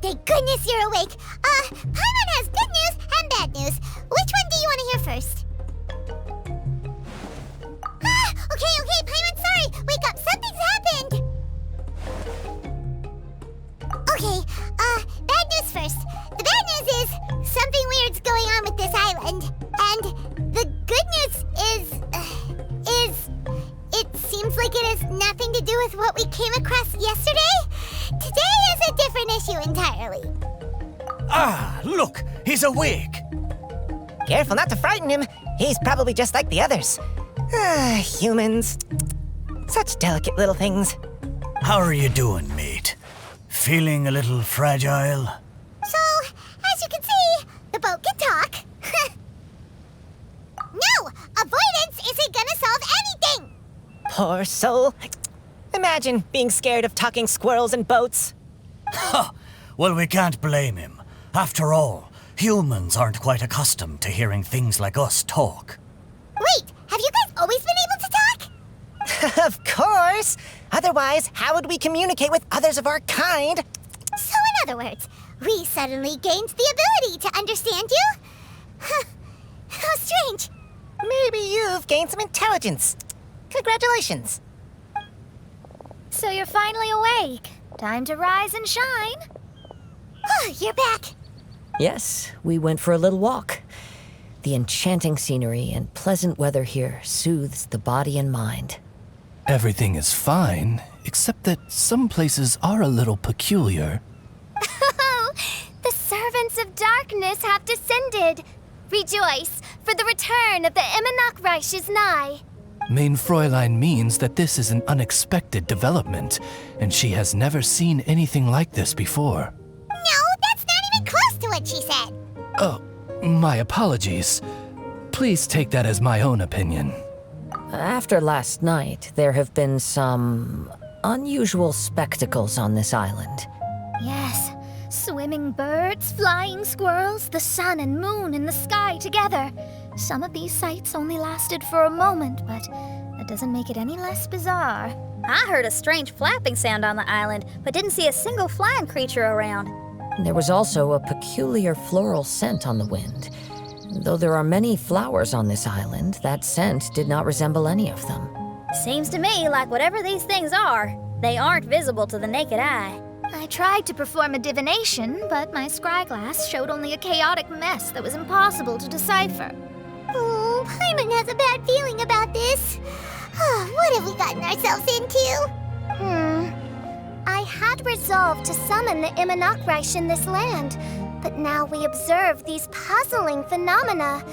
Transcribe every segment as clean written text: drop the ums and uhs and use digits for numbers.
thank goodness you're awake. Paimon has good news and bad news. Which one do you want to hear first? Okay, Paimon, sorry. Wake up, something's happened. Okay, bad news first. The bad news is something weird's going on with this island. And the good news is it seems like it has nothing to do with what we came across yesterday. Today is a different issue entirely. Ah, look, he's awake. Careful not to frighten him. He's probably just like the others. Humans. Such delicate little things. How are you doing, mate? Feeling a little fragile? So, as you can see, the boat can talk. No! Avoidance isn't gonna solve anything! Poor soul. Imagine being scared of talking squirrels and boats. Ha! Well, we can't blame him. After all, humans aren't quite accustomed to hearing things like us talk. Wait, have you guys always been able to talk? Of course! Otherwise, how would we communicate with others of our kind? So in other words, we suddenly gained the ability to understand you? How strange. Maybe you've gained some intelligence. Congratulations. So you're finally awake. Time to rise and shine. You're back. Yes, we went for a little walk. The enchanting scenery and pleasant weather here soothes the body and mind. Everything is fine, except that some places are a little peculiar. Oh, the servants of darkness have descended. Rejoice, for the return of the Reich is nigh. Mein Fräulein means that this is an unexpected development, and she has never seen anything like this before. No, that's not even close to what she said. Oh, my apologies. Please take that as my own opinion. After last night, there have been some unusual spectacles on this island. Yes, swimming birds, flying squirrels, the sun and moon in the sky together. Some of these sights only lasted for a moment, but that doesn't make it any less bizarre. I heard a strange flapping sound on the island, but didn't see a single flying creature around. There was also a peculiar floral scent on the wind. Though there are many flowers on this island, that scent did not resemble any of them. Seems to me like whatever these things are, they aren't visible to the naked eye. I tried to perform a divination, but my scryglass showed only a chaotic mess that was impossible to decipher. Oh, Paimon has a bad feeling about this. What have we gotten ourselves into? I had resolved to summon the Reich in this land, but now we observe these puzzling phenomena.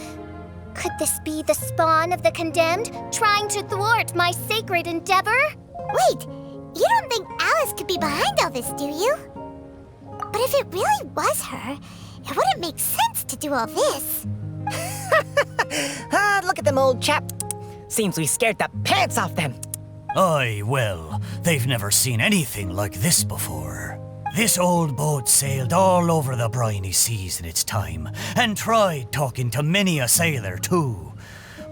Could this be the spawn of the condemned, trying to thwart my sacred endeavor? Wait, you don't think Alice could be behind all this, do you? But if it really was her, it wouldn't make sense to do all this. Look at them, old chap. Seems we scared the pants off them. Aye, well, they've never seen anything like this before. This old boat sailed all over the briny seas in its time, and tried talking to many a sailor too.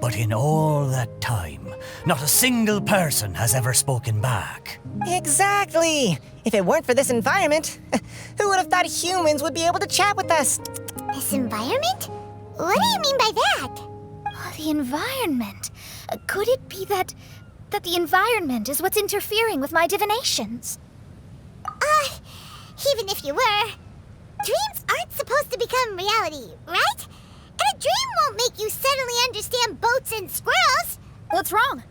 But in all that time, not a single person has ever spoken back. Exactly. If it weren't for this environment, who would have thought humans would be able to chat with us? This environment? What do you mean by that? Oh, the environment. Could it be that the environment is what's interfering with my divinations? Even if you were, dreams aren't supposed to become reality, right? And a dream won't make you suddenly understand boats and squirrels. What's wrong?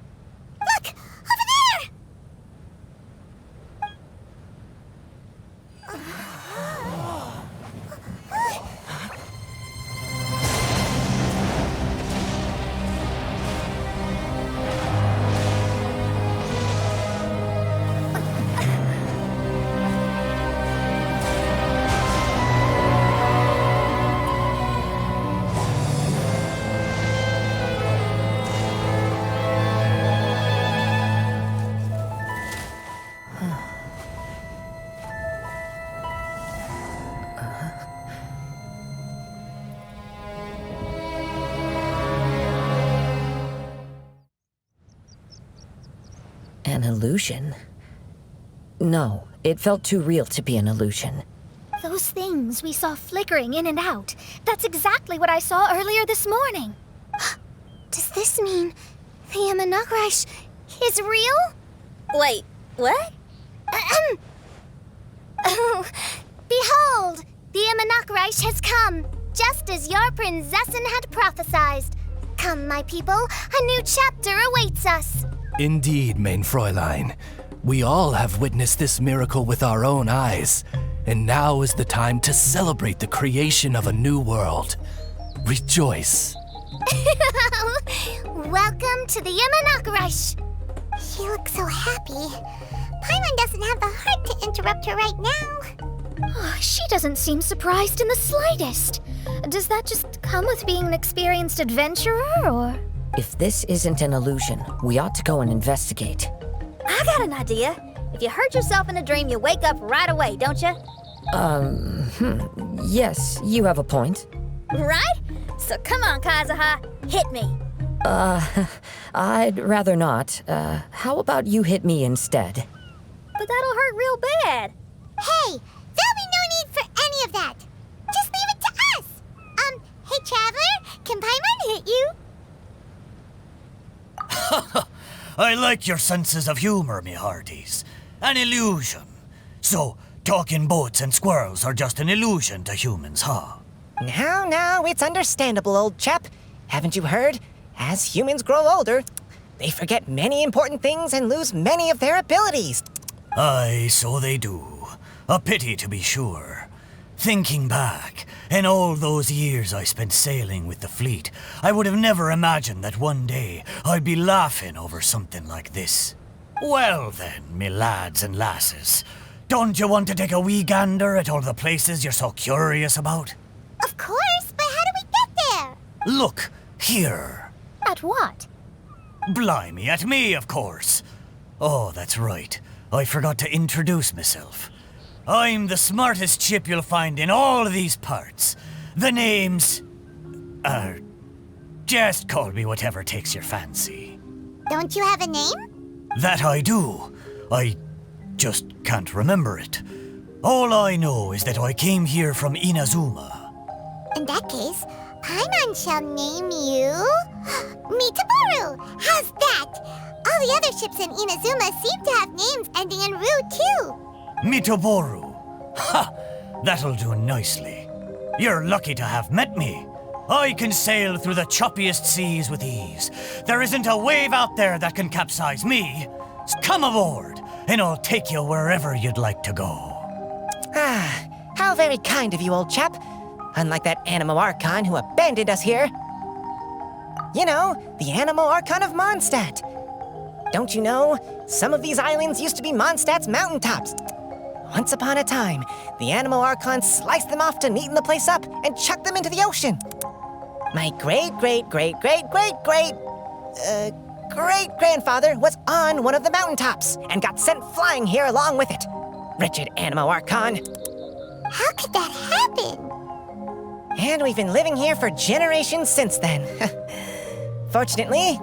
Look, over there! An illusion? No, it felt too real to be an illusion. Those things we saw flickering in and out. That's exactly what I saw earlier this morning. Does this mean the Imanakrish is real? Wait, what? Oh, behold! The Imanakrish has come, just as your Prinzessin had prophesied. Come, my people, a new chapter awaits us. Indeed, mein Fräulein. We all have witnessed this miracle with our own eyes, and now is the time to celebrate the creation of a new world. Rejoice. Welcome to the Imanakrish. She looks so happy. Paimon doesn't have the heart to interrupt her right now. Oh, she doesn't seem surprised in the slightest. Does that just come with being an experienced adventurer, or...? If this isn't an illusion, we ought to go and investigate. I got an idea. If you hurt yourself in a dream, you wake up right away, don't you? Yes, you have a point. Right? So come on, Kazuha, hit me. I'd rather not. How about you hit me instead? But that'll hurt real bad. Hey, there'll be no need for any of that. Just leave it to us. Hey, Traveler, can Paimon hit you? I like your senses of humor, me hearties. An illusion. So, talking boats and squirrels are just an illusion to humans, huh? Now, it's understandable, old chap. Haven't you heard? As humans grow older, they forget many important things and lose many of their abilities. Aye, so they do. A pity, to be sure. Thinking back, in all those years I spent sailing with the fleet, I would have never imagined that one day I'd be laughing over something like this. Well then, me lads and lasses, don't you want to take a wee gander at all the places you're so curious about? Of course, but how do we get there? Look, here. At what? Blimey, at me, of course. Oh, that's right. I forgot to introduce myself. I'm the smartest chip you'll find in all of these parts. The name's... just call me whatever takes your fancy. Don't you have a name? That I do. I just can't remember it. All I know is that I came here from Inazuma. In that case, Paimon shall name you... Mitaboru! How's that? All the other ships in Inazuma seem to have names ending in Ru, too. Mitoboru. Ha! That'll do nicely. You're lucky to have met me. I can sail through the choppiest seas with ease. There isn't a wave out there that can capsize me. Come aboard, and I'll take you wherever you'd like to go. Ah, how very kind of you, old chap. Unlike that Animo Archon who abandoned us here. You know, the Animo Archon of Mondstadt. Don't you know, some of these islands used to be Mondstadt's mountaintops. Once upon a time, the Animo Archon sliced them off to neaten the place up and chucked them into the ocean. My great-grandfather was on one of the mountaintops and got sent flying here along with it. Wretched Animo Archon. How could that happen? And we've been living here for generations since then. Fortunately,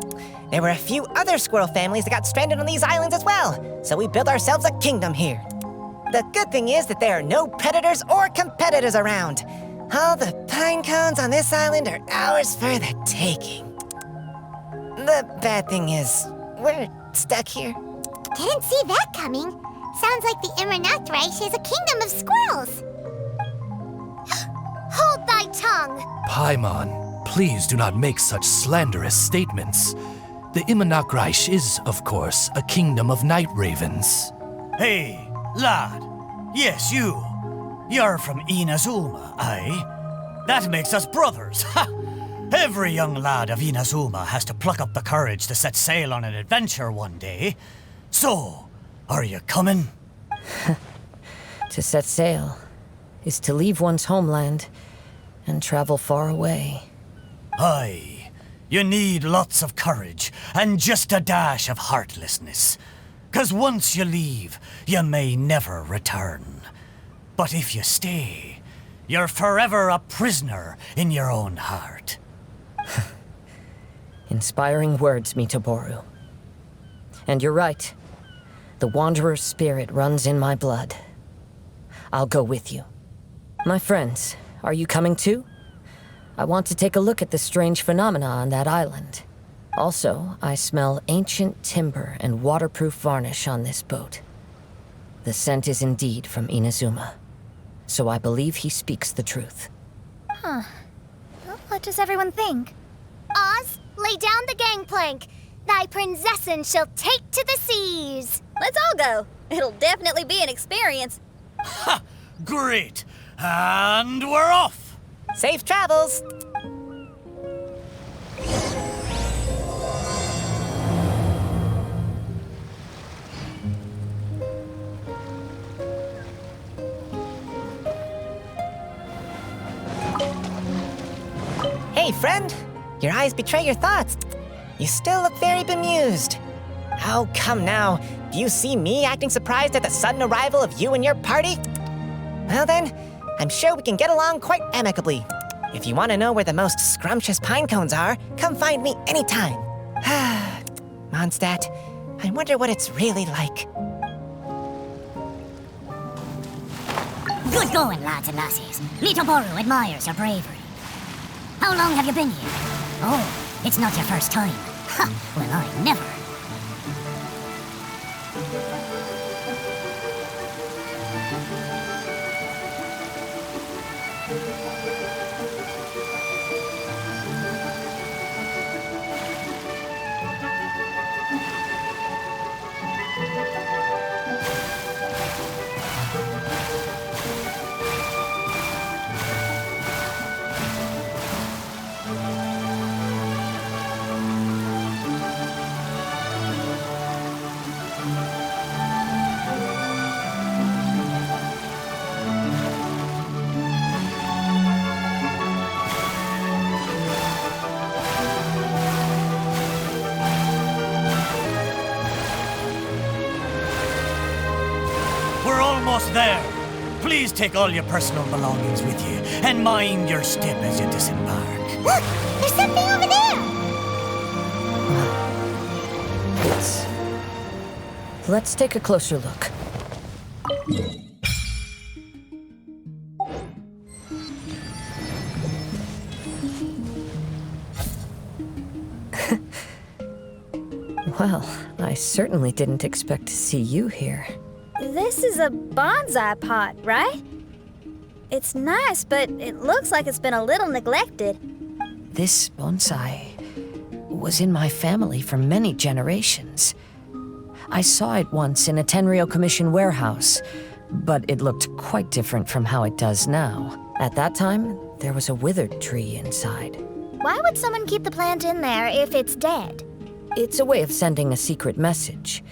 there were a few other squirrel families that got stranded on these islands as well, so we built ourselves a kingdom here. The good thing is that there are no predators or competitors around. All the pine cones on this island are ours for the taking. The bad thing is, we're stuck here. Didn't see that coming. Sounds like the Imanakrish is a kingdom of squirrels. Hold thy tongue! Paimon, please do not make such slanderous statements. The Imanakrish is, of course, a kingdom of night ravens. Hey, lad. Yes, you. You're from Inazuma, aye? That makes us brothers, ha! Every young lad of Inazuma has to pluck up the courage to set sail on an adventure one day. So, are you coming? To set sail is to leave one's homeland and travel far away. Aye. You need lots of courage and just a dash of heartlessness. 'Cause once you leave, you may never return. But if you stay, you're forever a prisoner in your own heart. Inspiring words, Mitoboru. And you're right. The Wanderer's spirit runs in my blood. I'll go with you. My friends, are you coming too? I want to take a look at the strange phenomena on that island. Also, I smell ancient timber and waterproof varnish on this boat. The scent is indeed from Inazuma, so I believe he speaks the truth. Well, what does everyone think? Oz, lay down the gangplank. Thy princessin shall take to the seas. Let's all go. It'll definitely be an experience. Ha! Great! And we're off! Safe travels! Hey, friend! Your eyes betray your thoughts. You still look very bemused. Oh, come now. Do you see me acting surprised at the sudden arrival of you and your party? Well then, I'm sure we can get along quite amicably. If you want to know where the most scrumptious pine cones are, come find me anytime. Mondstadt, I wonder what it's really like. Good going, lads and lassies. Little Boru admires your bravery. How long have you been here? Oh, it's not your first time. Ha! Well, I never. We're almost there. Please take all your personal belongings with you, and mind your step as you disembark. Look! There's something over there! Let's take a closer look. Well, I certainly didn't expect to see you here. This is a bonsai pot, right? It's nice, but it looks like it's been a little neglected. This bonsai was in my family for many generations. I saw it once in a Tenryo Commission warehouse, but it looked quite different from how it does now. At that time, there was a withered tree inside. Why would someone keep the plant in there if it's dead? It's a way of sending a secret message.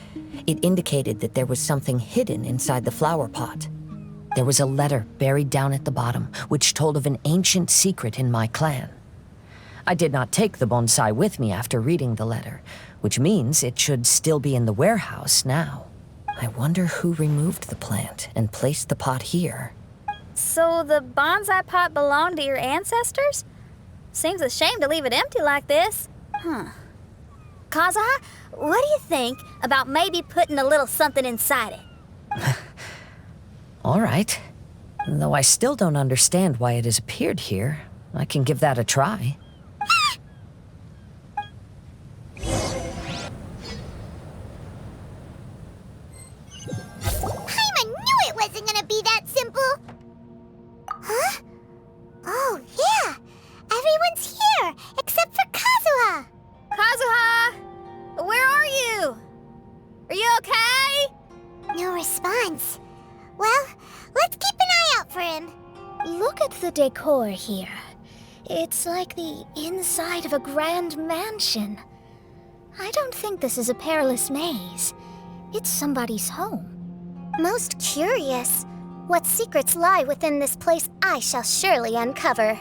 It indicated that there was something hidden inside the flower pot. There was a letter buried down at the bottom, which told of an ancient secret in my clan. I did not take the bonsai with me after reading the letter, which means it should still be in the warehouse now. I wonder who removed the plant and placed the pot here. So the bonsai pot belonged to your ancestors? Seems a shame to leave it empty like this. Kazuha, what do you think about maybe putting a little something inside it? All right. Though I still don't understand why it has appeared here, I can give that a try. Paimon knew it wasn't gonna be that simple! Huh? Oh, yeah! Everyone's here, except for Kazuha! Kazuha! Where are you? Are you okay? No response. Well, let's keep an eye out for him. Look at the decor here. It's like the inside of a grand mansion. I don't think this is a perilous maze. It's somebody's home. Most curious. What secrets lie within this place I shall surely uncover.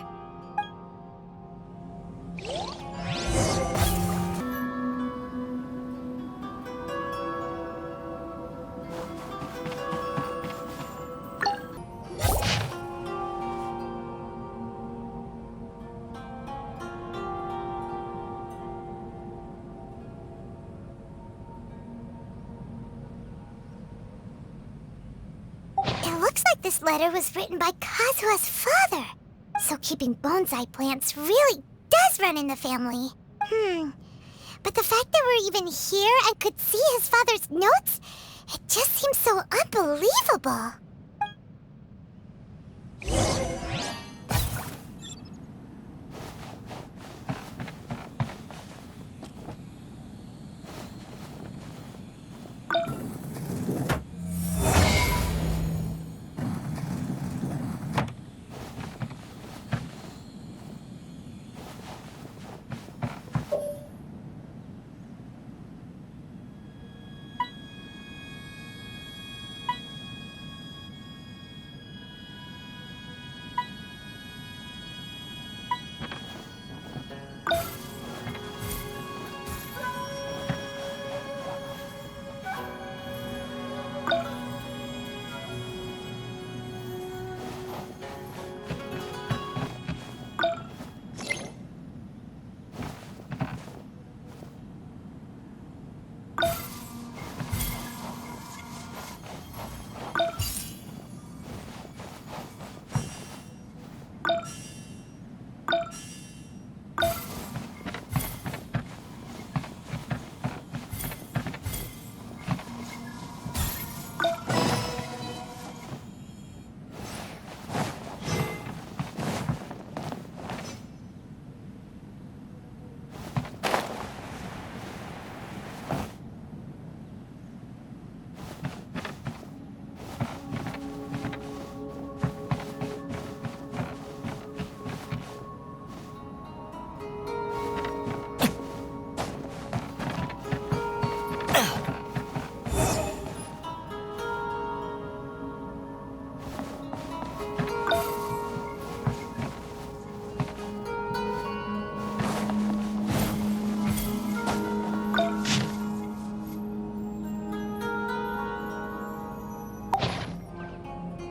It looks Looks like this letter was written by Kazuha's father. So keeping bonsai plants really does run in the family. But the fact that we're even here and could see his father's notes, it just seems so unbelievable.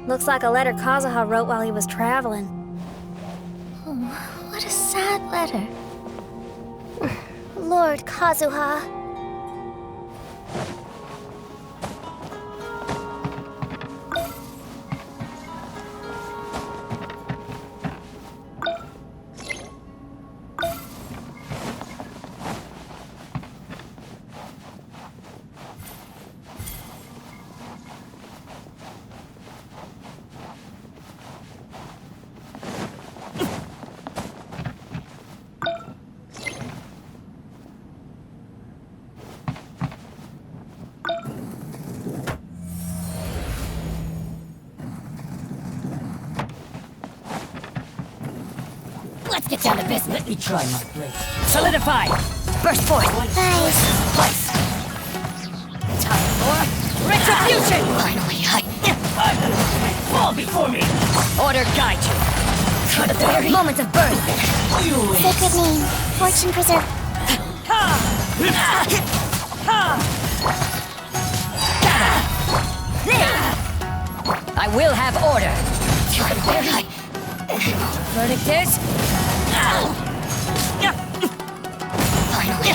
Looks like a letter Kazuha wrote while he was traveling. Oh, what a sad letter. Lord Kazuha. Let's get down to business. Let me try my blade. Solidify! Burst forth! Nice. Place! Time for retribution! Finally, fall before me! Order guide you! For the very moment of birth! Sacred name. Fortune preserve. I will have order! Verdict is... Finally,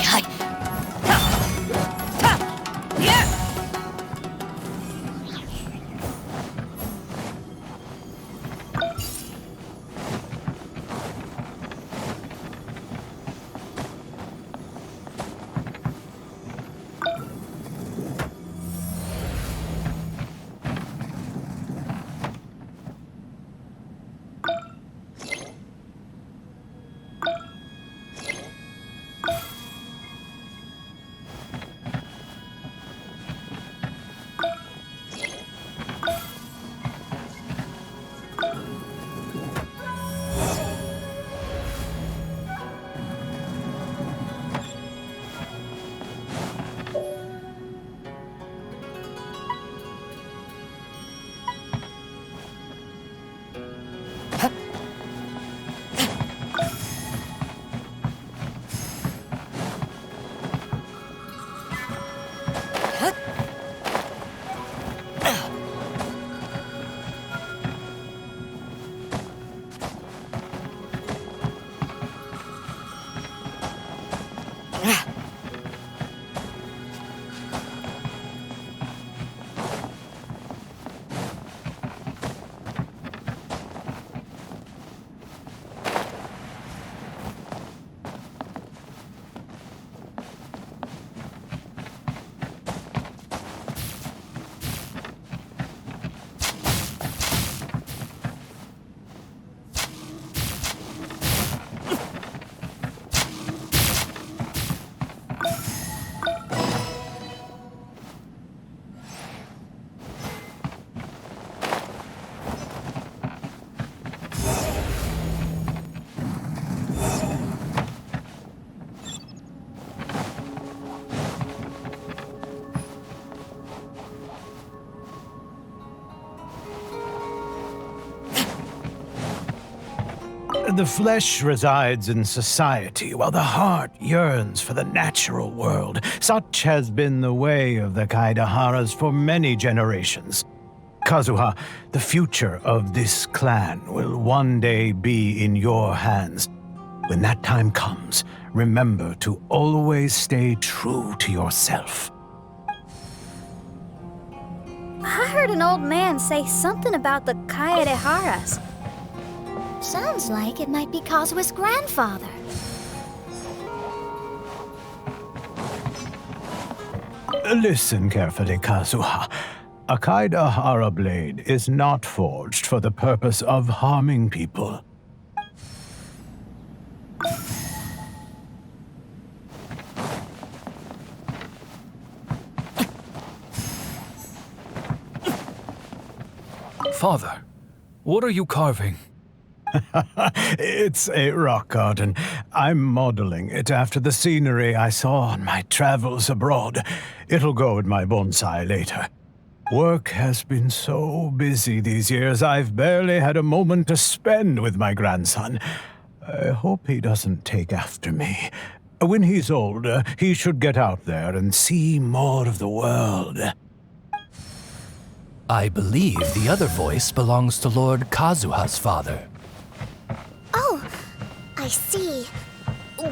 The flesh resides in society, while the heart yearns for the natural world. Such has been the way of the Kaidaharas for many generations. Kazuha, the future of this clan will one day be in your hands. When that time comes, remember to always stay true to yourself. I heard an old man say something about the Kaidaharas. Sounds like it might be Kazuha's grandfather. Listen carefully, Kazuha. A Kaidahara blade is not forged for the purpose of harming people. Father, what are you carving? It's a rock garden. I'm modeling it after the scenery I saw on my travels abroad. It'll go in my bonsai later. Work has been so busy these years, I've barely had a moment to spend with my grandson. I hope he doesn't take after me. When he's older, he should get out there and see more of the world. I believe the other voice belongs to Lord Kazuha's father. Oh, I see.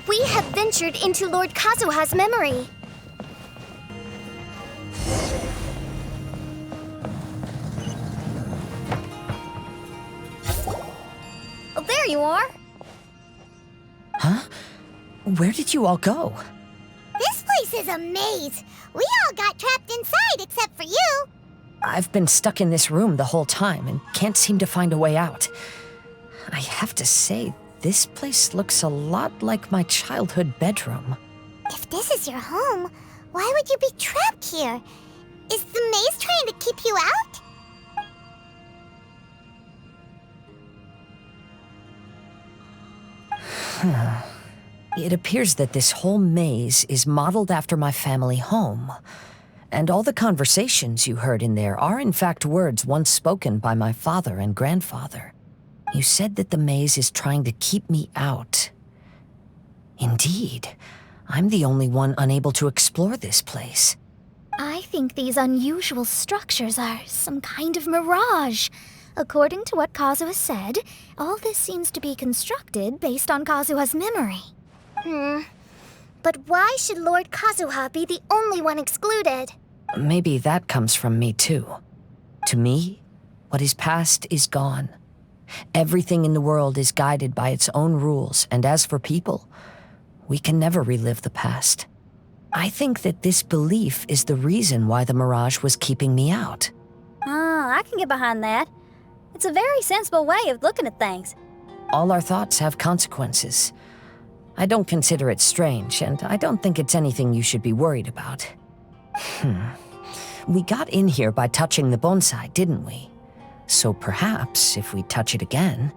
We have ventured into Lord Kazuha's memory. Oh, there you are. Huh? Where did you all go? This place is a maze. We all got trapped inside except for you. I've been stuck in this room the whole time and can't seem to find a way out. I have to say, this place looks a lot like my childhood bedroom. If this is your home, why would you be trapped here? Is the maze trying to keep you out? It appears that this whole maze is modeled after my family home. And all the conversations you heard in there are in fact words once spoken by my father and grandfather. You said that the maze is trying to keep me out. Indeed, I'm the only one unable to explore this place. I think these unusual structures are some kind of mirage. According to what Kazuha said, all this seems to be constructed based on Kazuha's memory. But why should Lord Kazuha be the only one excluded? Maybe that comes from me too. To me, what is past is gone. Everything in the world is guided by its own rules, and as for people, we can never relive the past. I think that this belief is the reason why the mirage was keeping me out. I can get behind that. It's a very sensible way of looking at things. All our thoughts have consequences. I don't consider it strange, and I don't think it's anything you should be worried about. We got in here by touching the bonsai, didn't we? So perhaps, if we touch it again...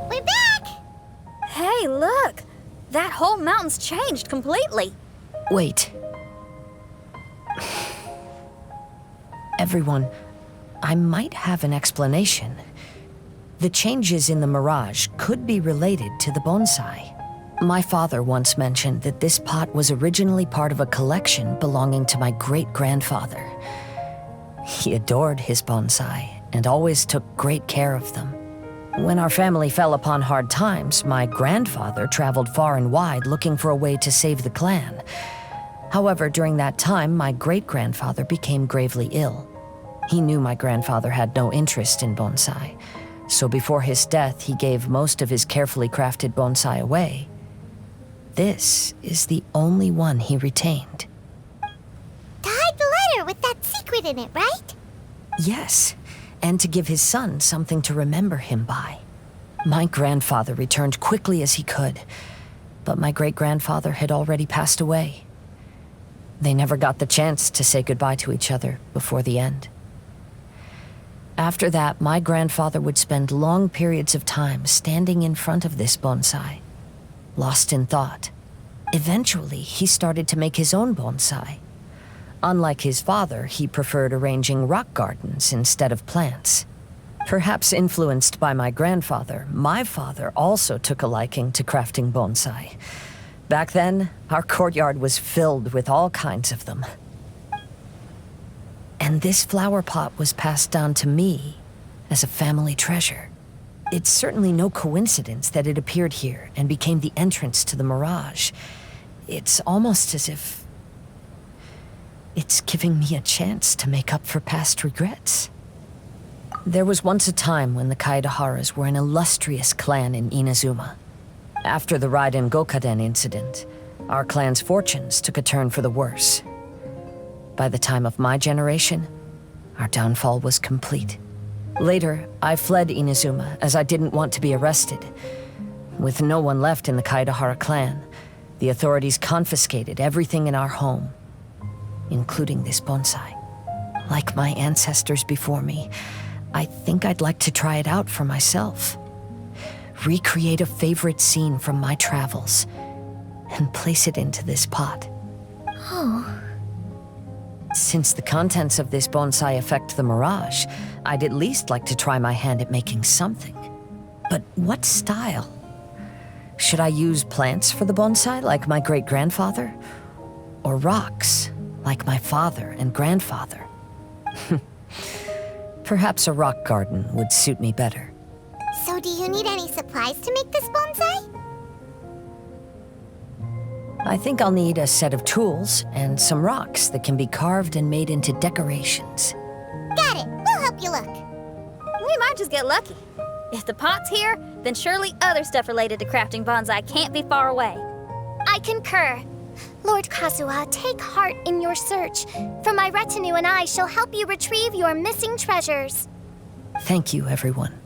We're back! Hey, look! That whole mountain's changed completely. Wait. Everyone, I might have an explanation. The changes in the mirage could be related to the bonsai. My father once mentioned that this pot was originally part of a collection belonging to my great-grandfather. He adored his bonsai and always took great care of them. When our family fell upon hard times, my grandfather traveled far and wide looking for a way to save the clan. However, during that time, my great-grandfather became gravely ill. He knew my grandfather had no interest in bonsai, so before his death, he gave most of his carefully crafted bonsai away. This is the only one he retained. To hide the letter with that secret in it, right? Yes, and to give his son something to remember him by. My grandfather returned quickly as he could, but my great-grandfather had already passed away. They never got the chance to say goodbye to each other before the end. After that, my grandfather would spend long periods of time standing in front of this bonsai, lost in thought. Eventually, he started to make his own bonsai. Unlike his father, he preferred arranging rock gardens instead of plants. Perhaps influenced by my grandfather, my father also took a liking to crafting bonsai. Back then, our courtyard was filled with all kinds of them. And this flower pot was passed down to me as a family treasure. It's certainly no coincidence that it appeared here and became the entrance to the Mirage. It's almost as if it's giving me a chance to make up for past regrets. There was once a time when the Kaidaharas were an illustrious clan in Inazuma. After the Raiden Gokaden incident, our clan's fortunes took a turn for the worse. By the time of my generation, our downfall was complete. Later, I fled Inazuma as I didn't want to be arrested. With no one left in the Kaidahara clan, the authorities confiscated everything in our home, including this bonsai. Like my ancestors before me, I think I'd like to try it out for myself. Recreate a favorite scene from my travels and place it into this pot. Oh. Since the contents of this bonsai affect the Mirage, I'd at least like to try my hand at making something. But what style? Should I use plants for the bonsai like my great-grandfather? Or rocks like my father and grandfather? Perhaps a rock garden would suit me better. So do you need any supplies to make this bonsai? I think I'll need a set of tools and some rocks that can be carved and made into decorations. Got it. We'll help you look. We might just get lucky. If the pot's here, then surely other stuff related to crafting bonsai can't be far away. I concur. Lord Kazuha, take heart in your search, for my retinue and I shall help you retrieve your missing treasures. Thank you, everyone.